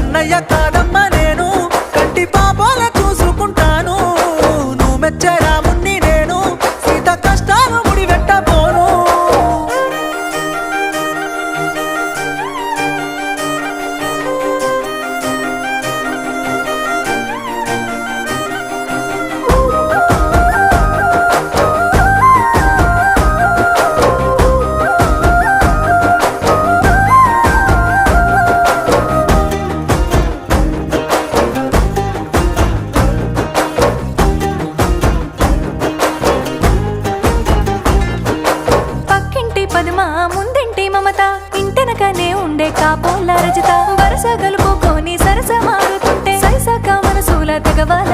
కన్నయ్య కాదమ్మ నేను కంటి పాపాల చూసుకుంటాను నువ్వు మెచ్చే రాముణ్ణి నేను సీత కష్టాలు ముడివెట్టబోను ముందింటి మమత ఇంటెనకనే ఉండే కాపోల రజిత వరస గలుపుకొని సరస మారుతుంటే సరిసక మనసుల తెగవాల